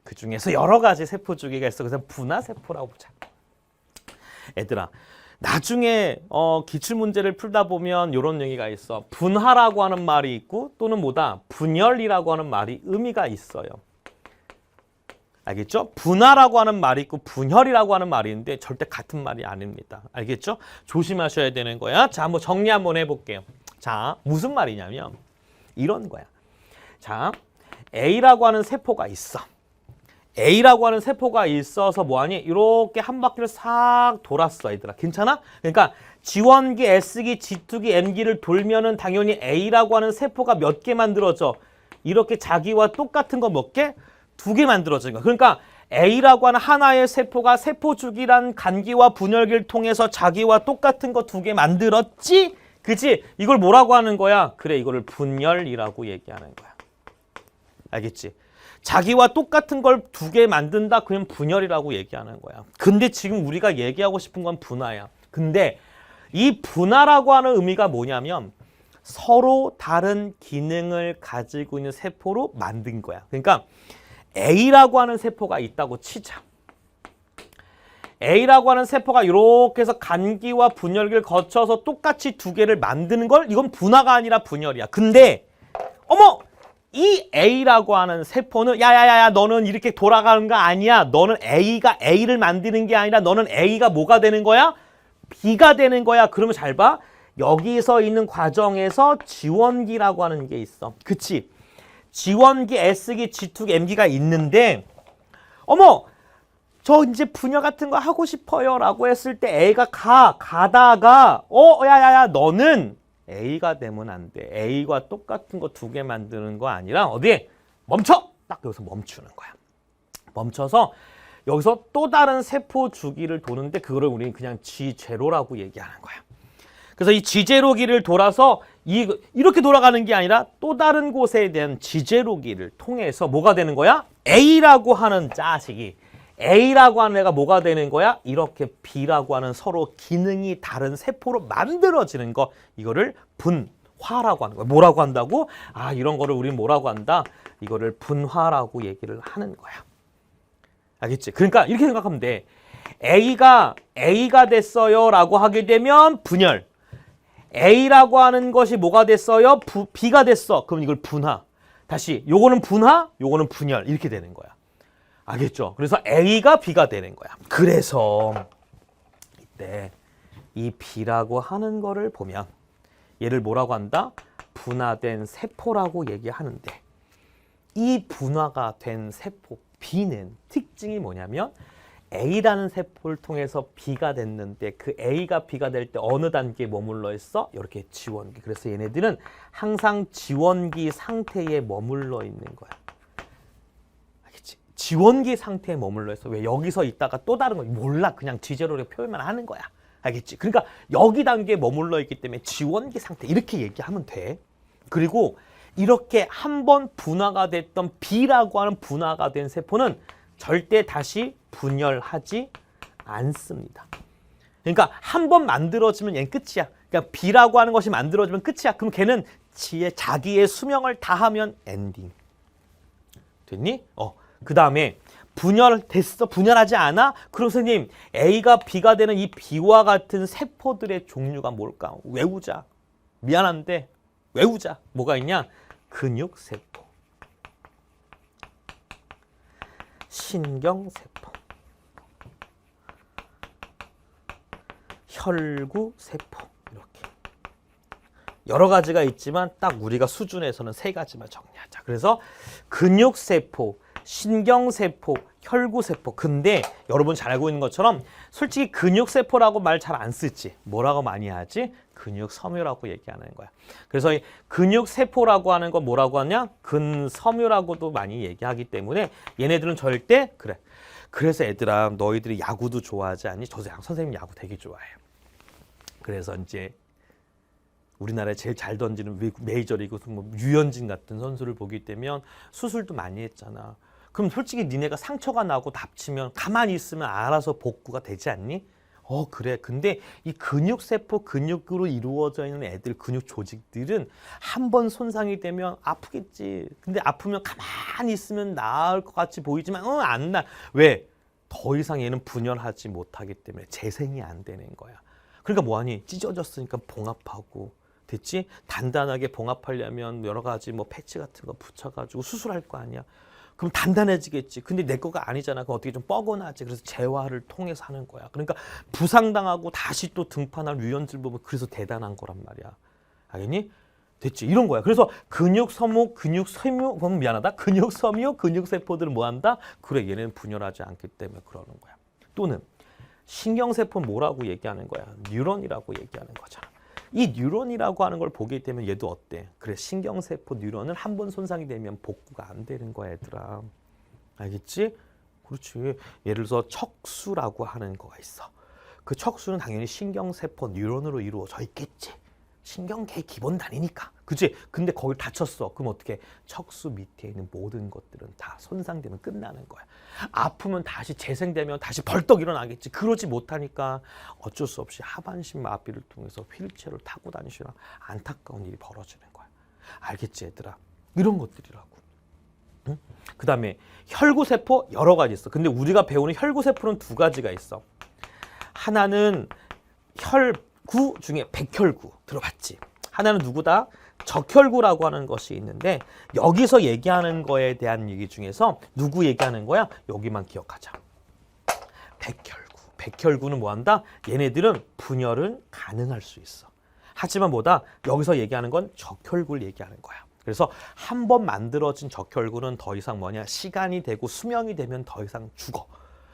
그 중에서 여러 가지 세포 주기가 있어. 그래서 분화세포라고 보자. 얘들아, 나중에 기출문제를 풀다 보면 이런 얘기가 있어. 분화라고 하는 말이 있고 또는 뭐다? 분열이라고 하는 말이 의미가 있어요. 알겠죠? 분화라고 하는 말이 있고 분열이라고 하는 말이 있는데 절대 같은 말이 아닙니다. 알겠죠? 조심하셔야 되는 거야. 자, 한번 정리 한번 해볼게요. 자, 무슨 말이냐면 이런 거야. 자, A라고 하는 세포가 있어. A라고 하는 세포가 있어서 뭐하니? 이렇게 한 바퀴를 싹 돌았어, 얘들아. 괜찮아? 그러니까 지원기, S기, G2기, M기를 돌면은 당연히 A라고 하는 세포가 몇 개 만들어져? 이렇게 자기와 똑같은 거 몇 개? 2개 만들어진 거야. 그러니까 A라고 하는 하나의 세포가 세포 주기란 간기와 분열기를 통해서 자기와 똑같은 거 2개 만들었지? 그치? 이걸 뭐라고 하는 거야? 그래, 이거를 분열이라고 얘기하는 거야. 알겠지? 자기와 똑같은 걸 2개 만든다? 그냥 분열이라고 얘기하는 거야. 근데 지금 우리가 얘기하고 싶은 건 분화야. 근데 이 분화라고 하는 의미가 뭐냐면 서로 다른 기능을 가지고 있는 세포로 만든 거야. 그러니까 A라고 하는 세포가 있다고 치자. A라고 하는 세포가 이렇게 해서 간기와 분열기를 거쳐서 똑같이 두 개를 만드는 걸 이건 분화가 아니라 분열이야. 근데 어머! 이 A라고 하는 세포는 야야야야 너는 이렇게 돌아가는 거 아니야. 너는 A가 A를 만드는 게 아니라 너는 A가 뭐가 되는 거야? B가 되는 거야. 그러면 잘 봐. 여기서 있는 과정에서 지원기라고 하는 게 있어. 그치? 지원기, S기, G2기, M기가 있는데 어머! 저 이제 분열 같은 거 하고 싶어요 라고 했을 때 A가 가다가 야야야 너는 A가 되면 안 돼. A과 똑같은 거 두 개 만드는 거 아니라 어디? 멈춰! 딱 여기서 멈추는 거야. 멈춰서 여기서 또 다른 세포 주기를 도는데 그거를 우리는 그냥 G0라고 얘기하는 거야. 그래서 이 G0기를 돌아서 이렇게 돌아가는 게 아니라 또 다른 곳에 대한 G0기를 통해서 뭐가 되는 거야? A라고 하는 자식이 A라고 하는 애가 뭐가 되는 거야? 이렇게 B라고 하는 서로 기능이 다른 세포로 만들어지는 거. 이거를 분화라고 하는 거야. 뭐라고 한다고? 아, 이런 거를 우리는 뭐라고 한다? 이거를 분화라고 얘기를 하는 거야. 알겠지? 그러니까 이렇게 생각하면 돼. A가 됐어요 라고 하게 되면 분열. A라고 하는 것이 뭐가 됐어요? B가 됐어. 그럼 이걸 분화. 다시 요거는 분화, 요거는 분열. 이렇게 되는 거야. 알겠죠? 그래서 A가 B가 되는 거야. 그래서 이때 이 B라고 하는 거를 보면 얘를 뭐라고 한다? 분화된 세포라고 얘기하는데 이 분화가 된 세포 B는 특징이 뭐냐면 A라는 세포를 통해서 B가 됐는데 그 A가 B가 될 때 어느 단계에 머물러 있어? 이렇게 지원기. 그래서 얘네들은 항상 지원기 상태에 머물러 있는 거야. 지원기 상태에 머물러 있어. 왜 여기서 있다가 또 다른 거 몰라. 그냥 G0로 표현만 하는 거야. 알겠지? 그러니까 여기 단계에 머물러 있기 때문에 지원기 상태 이렇게 얘기하면 돼. 그리고 이렇게 한번 분화가 됐던 B라고 하는 분화가 된 세포는 절대 다시 분열하지 않습니다. 그러니까 한번 만들어지면 얘는 끝이야. 그러니까 B라고 하는 것이 만들어지면 끝이야. 그럼 걔는 자기의 수명을 다하면 엔딩. 됐니? 그 다음에 분열됐어? 분열하지 않아? 그럼 선생님 A가 B가 되는 이 B와 같은 세포들의 종류가 뭘까? 외우자. 미안한데 외우자. 뭐가 있냐? 근육세포, 신경세포, 혈구세포. 이렇게 여러 가지가 있지만 딱 우리가 수준에서는 세 가지만 정리하자. 그래서 근육세포, 신경세포, 혈구세포. 근데 여러분 잘 알고 있는 것처럼 솔직히 근육세포라고 말 잘 안 쓰지. 뭐라고 많이 하지? 근육섬유라고 얘기하는 거야. 그래서 이 근육세포라고 하는 건 뭐라고 하냐? 근섬유라고도 많이 얘기하기 때문에 얘네들은 절대 그래. 그래서 얘들아 너희들이 야구도 좋아하지 않니? 저도 선생님 야구 되게 좋아해요. 그래서 이제 우리나라에 제일 잘 던지는 메이저리그 뭐 류현진 같은 선수를 보게 되면 수술도 많이 했잖아. 그럼 솔직히 니네가 상처가 나고 다치면 가만히 있으면 알아서 복구가 되지 않니? 그래. 근데 이 근육세포, 근육으로 이루어져 있는 애들, 근육 조직들은 한 번 손상이 되면 아프겠지. 근데 아프면 가만히 있으면 나을 것 같이 보이지만 안 나. 왜? 더 이상 얘는 분열하지 못하기 때문에 재생이 안 되는 거야. 그러니까 뭐하니? 찢어졌으니까 봉합하고. 됐지? 단단하게 봉합하려면 여러 가지 뭐 패치 같은 거 붙여가지고 수술할 거 아니야. 그럼 단단해지겠지. 근데 내 거가 아니잖아. 그럼 어떻게 좀 뻐근하지. 그래서 재활을 통해서 하는 거야. 그러니까 부상당하고 다시 또 등판할 류현진 보면 그래서 대단한 거란 말이야. 알겠니? 됐지? 이런 거야. 그래서 근육섬유, 미안하다. 근육섬유, 근육세포들은 뭐 한다? 그래, 얘네는 분열하지 않기 때문에 그러는 거야. 또는 신경세포는 뭐라고 얘기하는 거야? 뉴런이라고 얘기하는 거잖아. 이 뉴런이라고 하는 걸 보게 되면 얘도 어때? 그래, 신경세포 뉴런은 한 번 손상이 되면 복구가 안 되는 거야, 얘들아. 알겠지? 그렇지. 예를 들어서 척수라고 하는 거가 있어. 그 척수는 당연히 신경세포 뉴런으로 이루어져 있겠지. 신경계의 기본 단위니까. 그치? 근데 거기 다쳤어. 그럼 어떻게? 척수 밑에 있는 모든 것들은 다 손상되면 끝나는 거야. 아프면 다시 재생되면 다시 벌떡 일어나겠지. 그러지 못하니까 어쩔 수 없이 하반신 마비를 통해서 휠체어를 타고 다니시라 안타까운 일이 벌어지는 거야. 알겠지, 얘들아? 이런 것들이라고. 응? 그 다음에 혈구세포 여러 가지 있어. 근데 우리가 배우는 혈구세포는 두 가지가 있어. 하나는 혈구 중에 백혈구 들어봤지? 하나는 누구다? 적혈구라고 하는 것이 있는데 여기서 얘기하는 거에 대한 얘기 중에서 누구 얘기하는 거야? 여기만 기억하자. 백혈구. 백혈구는 뭐한다? 얘네들은 분열은 가능할 수 있어. 하지만 뭐다? 여기서 얘기하는 건 적혈구를 얘기하는 거야. 그래서 한 번 만들어진 적혈구는 더 이상 뭐냐? 시간이 되고 수명이 되면 더 이상 죽어.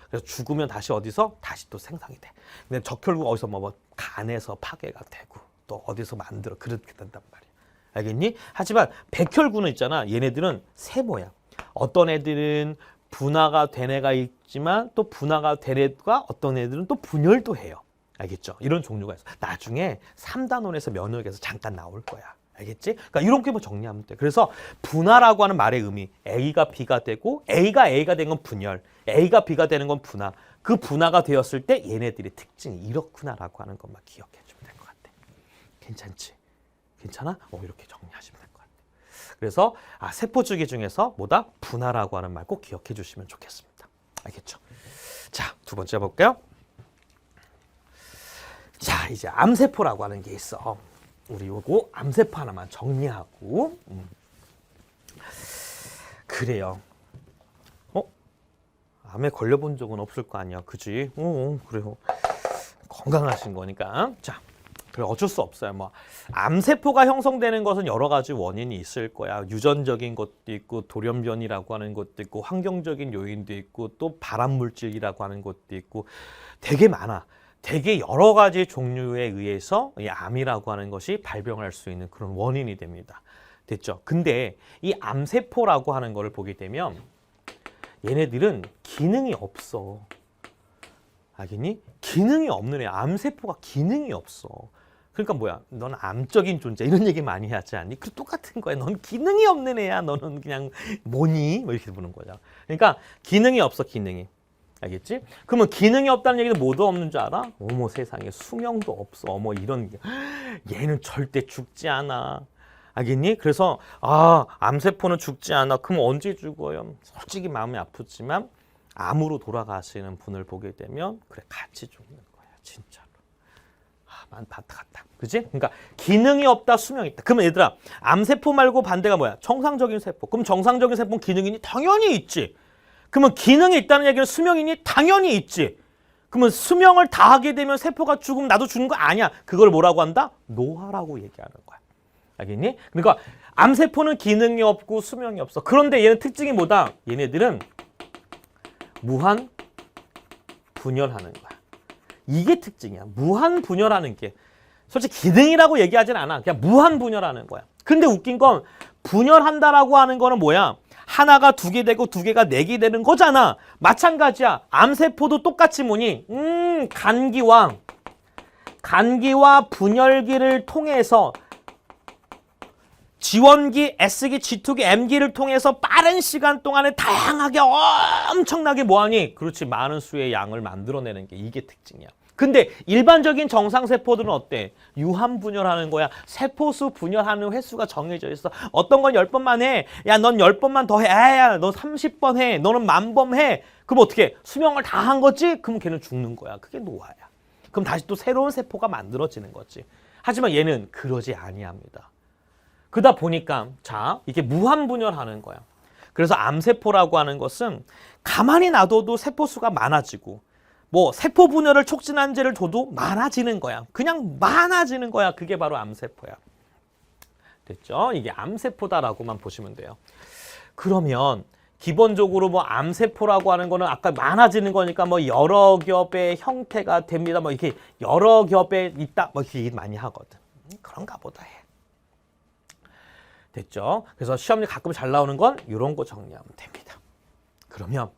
그래서 죽으면 다시 어디서? 다시 또 생성이 돼. 근데 적혈구가 어디서 뭐 간에서 파괴가 되고 또 어디서 만들어 그렇게 된단 말이야. 알겠니? 하지만 백혈구는 있잖아. 얘네들은 세모야. 어떤 애들은 분화가 된 애가 있지만 또 분화가 된 애가 어떤 애들은 또 분열도 해요. 알겠죠? 이런 종류가 있어. 나중에 3단원에서 면역에서 잠깐 나올 거야. 알겠지? 그러니까 이렇게 뭐 정리하면 돼. 그래서 분화라고 하는 말의 의미, A가 B가 되고 A가 된 건 분열, A가 B가 되는 건 분화. 그 분화가 되었을 때 얘네들의 특징이 이렇구나라고 하는 것만 기억해 주면 될 것 같아. 괜찮지? 괜찮아? 이렇게 정리하시면 될 것 같아. 그래서 세포 주기 중에서 뭐다? 분화라고 하는 말 꼭 기억해 주시면 좋겠습니다. 알겠죠? 자, 두 번째 볼게요. 자, 이제 암세포라고 하는 게 있어. 우리 요거 암세포 하나만 정리하고 그래요. 암에 걸려본 적은 없을 거 아니야, 그지? 그래요. 건강하신 거니까. 자, 그래 어쩔 수 없어요. 뭐 암세포가 형성되는 것은 여러 가지 원인이 있을 거야. 유전적인 것도 있고 돌연변이라고 하는 것도 있고 환경적인 요인도 있고 또 발암 물질이라고 하는 것도 있고 되게 많아. 되게 여러 가지 종류에 의해서 이 암이라고 하는 것이 발병할 수 있는 그런 원인이 됩니다. 됐죠? 근데 이 암세포라고 하는 거를 보게 되면 얘네들은 기능이 없어. 알겠니? 기능이 없는 애. 암세포가 기능이 없어. 그러니까 뭐야? 넌 암적인 존재 이런 얘기 많이 하지 않니? 그 똑같은 거야. 넌 기능이 없는 애야. 너는 그냥 뭐니? 뭐 이렇게 보는 거죠. 그러니까 기능이 없어. 기능이. 알겠지? 그러면 기능이 없다는 얘기는 뭐도 없는 줄 알아? 어머 세상에 수명도 없어. 뭐 이런 게. 얘는 절대 죽지 않아. 알겠니? 그래서 암세포는 죽지 않아. 그럼 언제 죽어요? 솔직히 마음이 아프지만 암으로 돌아가시는 분을 보게 되면 그래 같이 죽는 거야. 진짜로. 안타깝다. 그지? 그러니까 기능이 없다, 수명이 있다. 그러면 얘들아 암세포 말고 반대가 뭐야? 정상적인 세포. 그럼 정상적인 세포는 기능이니? 당연히 있지. 그러면 기능이 있다는 얘기는 수명이니? 당연히 있지. 그러면 수명을 다 하게 되면 세포가 죽으면 나도 죽는 거 아니야. 그걸 뭐라고 한다? 노화라고 얘기하는 거야. 알겠니? 그러니까 암세포는 기능이 없고 수명이 없어. 그런데 얘는 특징이 뭐다? 얘네들은 무한 분열하는 거야. 이게 특징이야. 무한 분열하는 게. 솔직히 기능이라고 얘기하진 않아. 그냥 무한 분열하는 거야. 근데 웃긴 건 분열한다라고 하는 거는 뭐야? 하나가 두 개 되고 두 개가 네 개 되는 거잖아. 마찬가지야. 암세포도 똑같이 뭐니? 간기와 분열기를 통해서 지원기, S기, G2기, M기를 통해서 빠른 시간 동안에 다양하게 엄청나게 뭐하니? 그렇지. 많은 수의 양을 만들어내는 게 이게 특징이야. 근데 일반적인 정상세포들은 어때? 유한분열하는 거야. 세포수 분열하는 횟수가 정해져 있어. 어떤 건 10번만 해. 야, 넌 10번만 더 해. 야, 너 30번 해. 너는 10,000번 해. 그럼 어떻게? 수명을 다 한 거지? 그럼 걔는 죽는 거야. 그게 노화야. 그럼 다시 또 새로운 세포가 만들어지는 거지. 하지만 얘는 그러지 아니합니다. 그러다 보니까 자, 이게 무한분열하는 거야. 그래서 암세포라고 하는 것은 가만히 놔둬도 세포수가 많아지고 뭐 세포 분열을 촉진한 제를 줘도 많아지는 거야. 그냥 많아지는 거야. 그게 바로 암세포야. 됐죠? 이게 암세포다라고만 보시면 돼요. 그러면 기본적으로 뭐 암세포라고 하는 거는 아까 많아지는 거니까 뭐 여러 겹의 형태가 됩니다. 뭐 이렇게 여러 겹에 있다. 뭐 이렇게 많이 하거든. 그런가 보다 해. 됐죠? 그래서 시험에 가끔 잘 나오는 건 이런 거 정리하면 됩니다. 그러면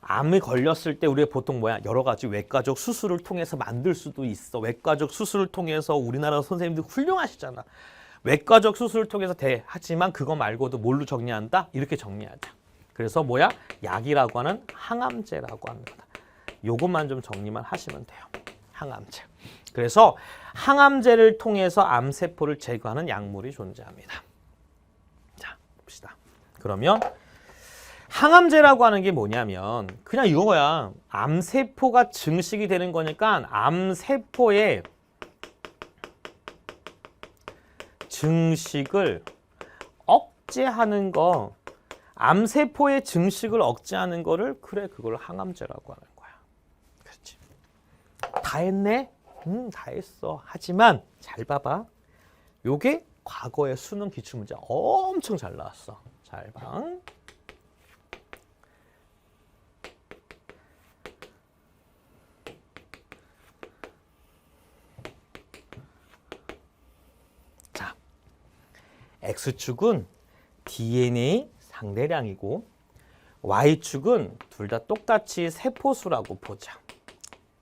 암이 걸렸을 때 우리가 보통 뭐야? 여러 가지 외과적 수술을 통해서 만들 수도 있어. 외과적 수술을 통해서 우리나라 선생님들 훌륭하시잖아. 외과적 수술을 통해서 돼. 하지만 그거 말고도 뭘로 정리한다? 이렇게 정리하자. 그래서 뭐야? 약이라고 하는 항암제라고 하는 거다. 요것만 좀 정리만 하시면 돼요. 항암제. 그래서 항암제를 통해서 암세포를 제거하는 약물이 존재합니다. 자, 봅시다. 그러면 항암제라고 하는 게 뭐냐면 그냥 이거야. 암세포가 증식이 되는 거니까 암세포의 증식을 억제하는 거, 암세포의 증식을 억제하는 거를 그래 그걸 항암제라고 하는 거야. 그렇지. 다 했네? 다 했어. 하지만 잘 봐봐. 요게 과거의 수능 기출문제 엄청 잘 나왔어. 잘 봐. 자, X축은 DNA 상대량이고 Y축은 둘 다 똑같이 세포수라고 보자.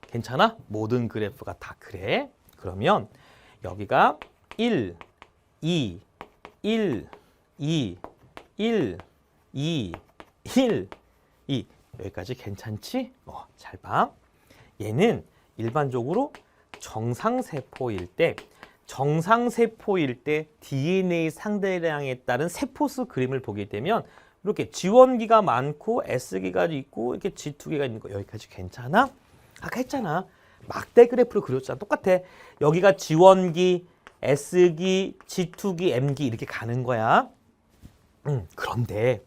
괜찮아? 모든 그래프가 다 그래. 그러면 여기가 1, 2, 1, 2, 1, 2, 1, 2 여기까지 괜찮지? 잘 봐. 얘는 일반적으로 정상세포일 때 DNA 상대량에 따른 세포수 그림을 보게 되면 이렇게 지원기가 많고 S기가 있고 이렇게 G2기가 있는 거 여기까지 괜찮아? 아까 했잖아. 막대 그래프로 그렸잖아. 똑같아. 여기가 지원기, S기, G2기, M기 이렇게 가는 거야. 그런데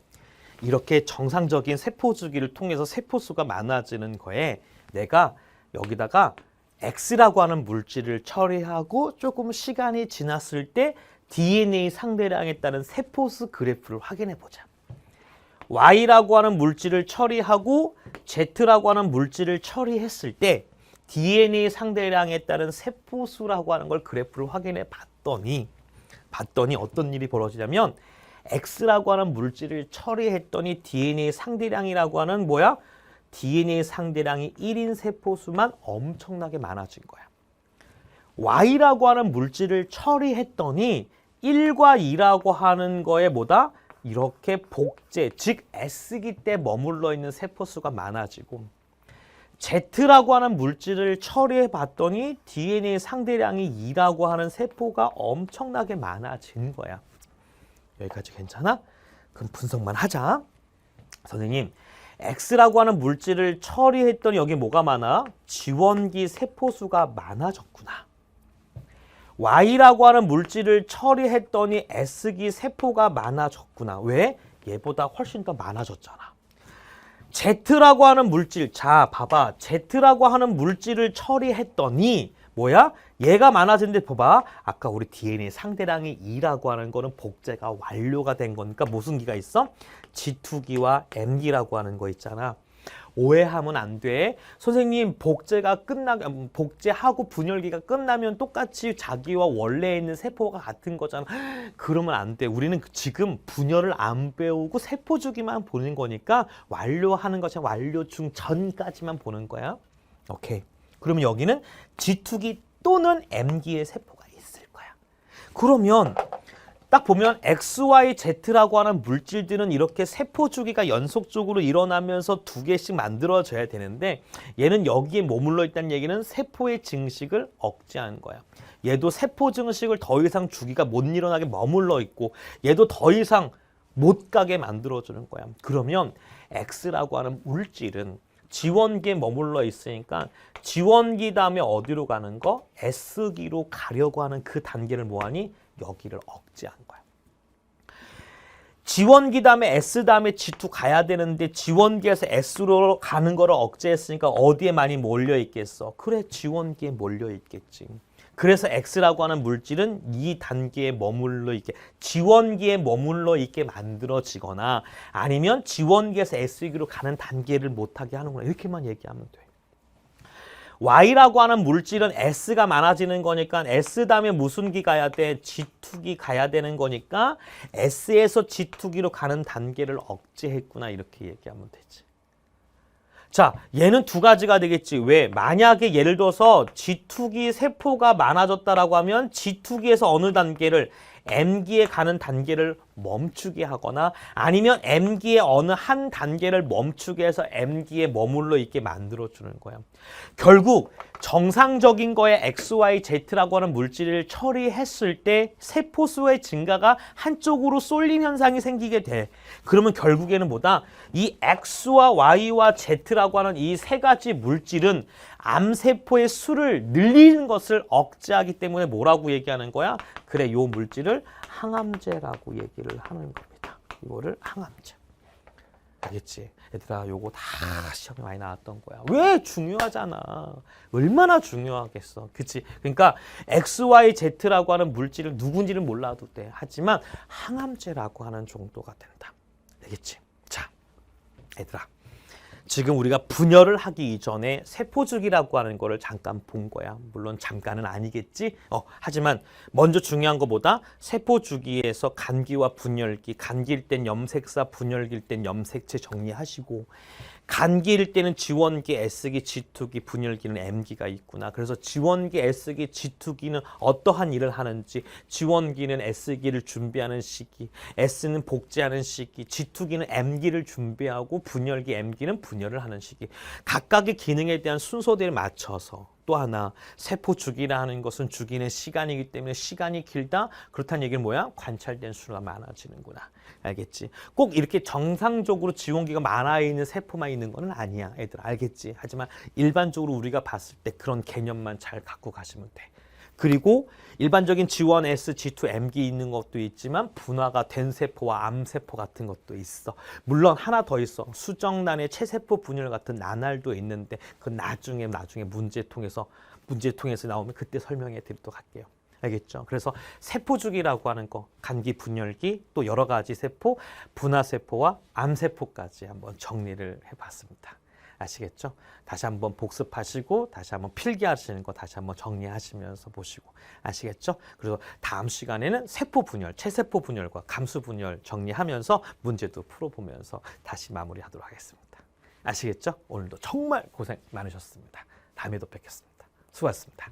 이렇게 정상적인 세포 주기를 통해서 세포수가 많아지는 거에 내가 여기다가 X라고 하는 물질을 처리하고 조금 시간이 지났을 때 DNA 상대량에 따른 세포수 그래프를 확인해 보자. Y라고 하는 물질을 처리하고 Z라고 하는 물질을 처리했을 때 DNA 상대량에 따른 세포수라고 하는 걸 그래프를 확인해 봤더니 어떤 일이 벌어지냐면 X라고 하는 물질을 처리했더니 DNA 상대량이라고 하는 뭐야? DNA 상대량이 1인 세포수만 엄청나게 많아진 거야. Y라고 하는 물질을 처리했더니 1과 2라고 하는 거에 뭐다? 이렇게 복제, 즉 S기 때 머물러 있는 세포수가 많아지고 Z라고 하는 물질을 처리해 봤더니 DNA 상대량이 2라고 하는 세포가 엄청나게 많아진 거야. 여기까지 괜찮아? 그럼 분석만 하자. 선생님, X라고 하는 물질을 처리했더니 여기 뭐가 많아? 지원기 세포수가 많아졌구나. Y라고 하는 물질을 처리했더니 S기 세포가 많아졌구나. 왜? 얘보다 훨씬 더 많아졌잖아. Z라고 하는 물질, 자 봐봐. Z라고 하는 물질을 처리했더니 뭐야? 얘가 많아진데 봐봐. 아까 우리 DNA 상대량이 2라고 하는 거는 복제가 완료가 된 거니까 무슨 기가 있어? G2기와 M기라고 하는 거 있잖아. 오해하면 안 돼. 선생님 복제하고 분열기가 끝나면 똑같이 자기와 원래 있는 세포가 같은 거잖아. 그러면 안 돼. 우리는 지금 분열을 안 배우고 세포 주기만 보는 거니까 완료하는 것이 완료 중 전까지만 보는 거야. 오케이. 그러면 여기는 G2기 또는 M기의 세포가 있을 거야. 그러면 딱 보면 X, Y, Z라고 하는 물질들은 이렇게 세포 주기가 연속적으로 일어나면서 두 개씩 만들어져야 되는데 얘는 여기에 머물러 있다는 얘기는 세포의 증식을 억제하는 거야. 얘도 세포 증식을 더 이상 주기가 못 일어나게 머물러 있고 얘도 더 이상 못 가게 만들어주는 거야. 그러면 X라고 하는 물질은 지원기에 머물러 있으니까 지원기 다음에 어디로 가는 거? S기로 가려고 하는 그 단계를 뭐하니? 여기를 억제한 거야. 지원기 다음에 S 다음에 G2 가야 되는데 지원기에서 S로 가는 거를 억제했으니까 어디에 많이 몰려 있겠어? 그래, 지원기에 몰려 있겠지. 그래서 X라고 하는 물질은 이 단계에 머물러 있게, 지원기에 머물러 있게 만들어지거나 아니면 지원기에서 S기로 가는 단계를 못하게 하는구나. 이렇게만 얘기하면 돼. Y라고 하는 물질은 S가 많아지는 거니까 S 다음에 무슨 기 가야 돼? G2기 가야 되는 거니까 S에서 G2기로 가는 단계를 억제했구나. 이렇게 얘기하면 되지. 자, 얘는 두 가지가 되겠지. 왜? 만약에 예를 들어서 G2기 세포가 많아졌다라고 하면 G2기에서 어느 단계를 M기에 가는 단계를 멈추게 하거나 아니면 M기의 어느 한 단계를 멈추게 해서 M기에 머물러 있게 만들어주는 거야. 결국 정상적인 거에 XYZ라고 하는 물질을 처리했을 때 세포수의 증가가 한쪽으로 쏠림 현상이 생기게 돼. 그러면 결국에는 뭐다? 이 X와 Y와 Z라고 하는 이 세 가지 물질은 암세포의 수를 늘리는 것을 억제하기 때문에 뭐라고 얘기하는 거야? 그래, 요 물질을 항암제라고 얘기를 하는 겁니다. 이거를 항암제. 알겠지? 얘들아, 요거 다 시험에 많이 나왔던 거야. 왜? 중요하잖아. 얼마나 중요하겠어. 그치? 그러니까 XYZ라고 하는 물질을 누군지는 몰라도 돼. 하지만 항암제라고 하는 정도가 된다. 알겠지? 자, 얘들아. 지금 우리가 분열을 하기 이전에 세포주기라고 하는 거를 잠깐 본 거야. 물론 잠깐은 아니겠지. 하지만 먼저 중요한 것보다 세포주기에서 간기와 분열기, 간기일 땐 염색사, 분열기일 땐 염색체 정리하시고, 간기일 때는 지원기, S기, G2기, 분열기는 M기가 있구나. 그래서 지원기, S기, G2기는 어떠한 일을 하는지, 지원기는 S기를 준비하는 시기, S는 복제하는 시기, G2기는 M기를 준비하고 분열기, M기는 분열을 하는 시기. 각각의 기능에 대한 순서대로 맞춰서. 또 하나, 세포 주기라 하는 것은 주기는 시간이기 때문에 시간이 길다? 그렇다는 얘기는 뭐야? 관찰된 수가 많아지는구나. 알겠지? 꼭 이렇게 정상적으로 지원기가 많아 있는 세포만 있는 건 아니야. 애들 알겠지? 하지만 일반적으로 우리가 봤을 때 그런 개념만 잘 갖고 가시면 돼. 그리고 일반적인 지원 S, G2, M기 있는 것도 있지만 분화가 된 세포와 암세포 같은 것도 있어. 물론 하나 더 있어. 수정란의 체세포 분열 같은 나날도 있는데 그 나중에 문제통에서 나오면 그때 설명해 드리도록 할게요. 알겠죠? 그래서 세포주기라고 하는 거, 간기, 분열기, 또 여러 가지 세포, 분화세포와 암세포까지 한번 정리를 해봤습니다. 아시겠죠? 다시 한번 복습하시고 다시 한번 필기하시는 거 다시 한번 정리하시면서 보시고 아시겠죠? 그래서 다음 시간에는 세포 분열, 체세포 분열과 감수 분열 정리하면서 문제도 풀어보면서 다시 마무리하도록 하겠습니다. 아시겠죠? 오늘도 정말 고생 많으셨습니다. 다음에도 뵙겠습니다. 수고하셨습니다.